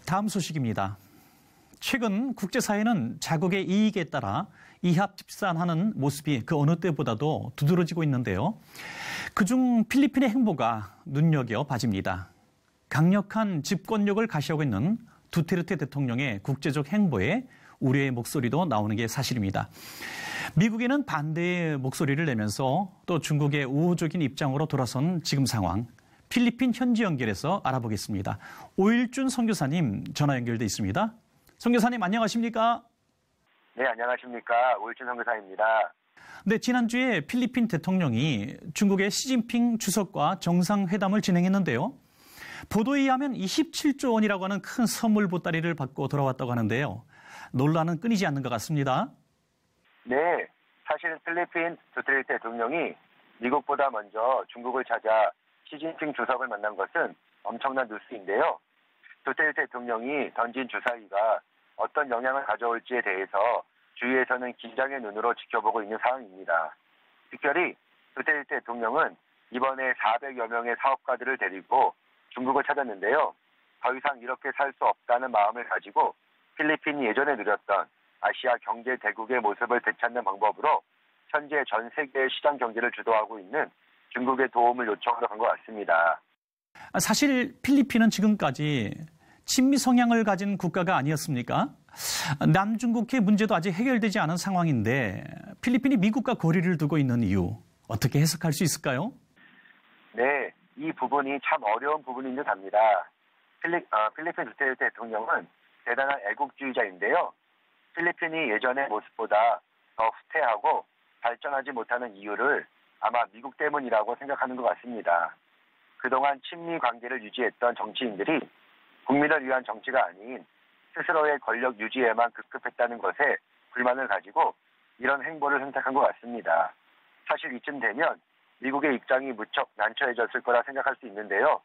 다음 소식입니다. 최근 국제사회는 자국의 이익에 따라 이합집산하는 모습이 그 어느 때보다도 두드러지고 있는데요. 그중 필리핀의 행보가 눈여겨봐집니다. 강력한 집권력을 가시하고 있는 두테르테 대통령의 국제적 행보에 우려의 목소리도 나오는 게 사실입니다. 미국에는 반대의 목소리를 내면서 또 중국의 우호적인 입장으로 돌아선 지금 상황, 필리핀 현지 연결해서 알아보겠습니다. 오일준 선교사님 전화 연결돼 있습니다. 선교사님 안녕하십니까? 네, 안녕하십니까. 오일준 선교사입니다. 네, 지난주에 필리핀 대통령이 중국의 시진핑 주석과 정상회담을 진행했는데요. 보도에 의하면 27조 원이라고 하는 큰 선물 보따리를 받고 돌아왔다고 하는데요. 논란은 끊이지 않는 것 같습니다. 네, 사실 필리핀 두테르테 대통령이 미국보다 먼저 중국을 찾아 시진핑 주석을 만난 것은 엄청난 뉴스인데요. 두테르테 대통령이 던진 주사위가 어떤 영향을 가져올지에 대해서 주위에서는 긴장의 눈으로 지켜보고 있는 상황입니다. 특별히 두테르테 대통령은 이번에 400여 명의 사업가들을 데리고 중국을 찾았는데요. 더 이상 이렇게 살 수 없다는 마음을 가지고 필리핀이 예전에 누렸던 아시아 경제 대국의 모습을 되찾는 방법으로 현재 전 세계의 시장 경제를 주도하고 있는 중국의 도움을 요청하러 간 것 같습니다. 사실 필리핀은 지금까지 친미 성향을 가진 국가가 아니었습니까? 남중국해 문제도 아직 해결되지 않은 상황인데 필리핀이 미국과 거리를 두고 있는 이유 어떻게 해석할 수 있을까요? 네, 이 부분이 참 어려운 부분인 듯 합니다. 필리핀 두테르테 대통령은 대단한 애국주의자인데요. 필리핀이 예전의 모습보다 더 후퇴하고 발전하지 못하는 이유를 아마 미국 때문이라고 생각하는 것 같습니다. 그동안 친미 관계를 유지했던 정치인들이 국민을 위한 정치가 아닌 스스로의 권력 유지에만 급급했다는 것에 불만을 가지고 이런 행보를 선택한 것 같습니다. 사실 이쯤 되면 미국의 입장이 무척 난처해졌을 거라 생각할 수 있는데요.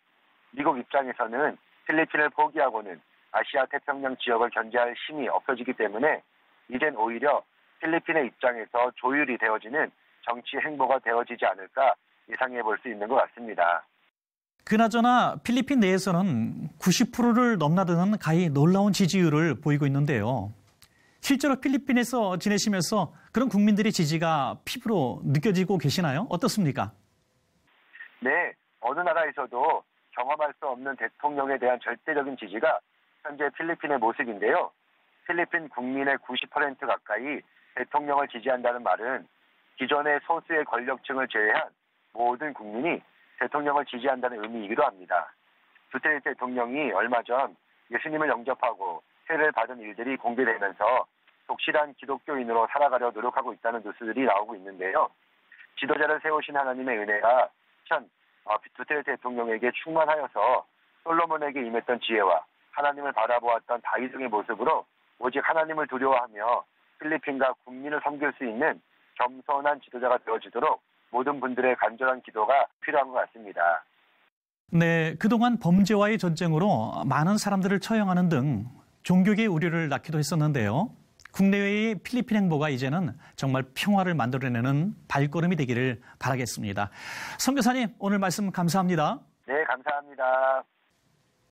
미국 입장에서는 필리핀을 포기하고는 아시아 태평양 지역을 견제할 힘이 없어지기 때문에 이젠 오히려 필리핀의 입장에서 조율이 되어지는 정치 행보가 되어지지 않을까 예상해 볼 수 있는 것 같습니다. 그나저나 필리핀 내에서는 90%를 넘나드는 가히 놀라운 지지율을 보이고 있는데요. 실제로 필리핀에서 지내시면서 그런 국민들의 지지가 피부로 느껴지고 계시나요? 어떻습니까? 네, 어느 나라에서도 경험할 수 없는 대통령에 대한 절대적인 지지가 현재 필리핀의 모습인데요. 필리핀 국민의 90% 가까이 대통령을 지지한다는 말은 기존의 소수의 권력층을 제외한 모든 국민이 대통령을 지지한다는 의미이기도 합니다. 두테르테 대통령이 얼마 전 예수님을 영접하고 세례를 받은 일들이 공개되면서 독실한 기독교인으로 살아가려 노력하고 있다는 뉴스들이 나오고 있는데요. 지도자를 세우신 하나님의 은혜가 두테르테 대통령에게 충만하여서 솔로몬에게 임했던 지혜와 하나님을 바라보았던 다윗의 모습으로 오직 하나님을 두려워하며 필리핀과 국민을 섬길 수 있는 겸손한 지도자가 되어지도록 모든 분들의 간절한 기도가 필요한 것 같습니다. 네, 그동안 범죄와의 전쟁으로 많은 사람들을 처형하는 등 종교계의 우려를 낳기도 했었는데요. 국내외의 필리핀 행보가 이제는 정말 평화를 만들어내는 발걸음이 되기를 바라겠습니다. 선교사님, 오늘 말씀 감사합니다. 네, 감사합니다.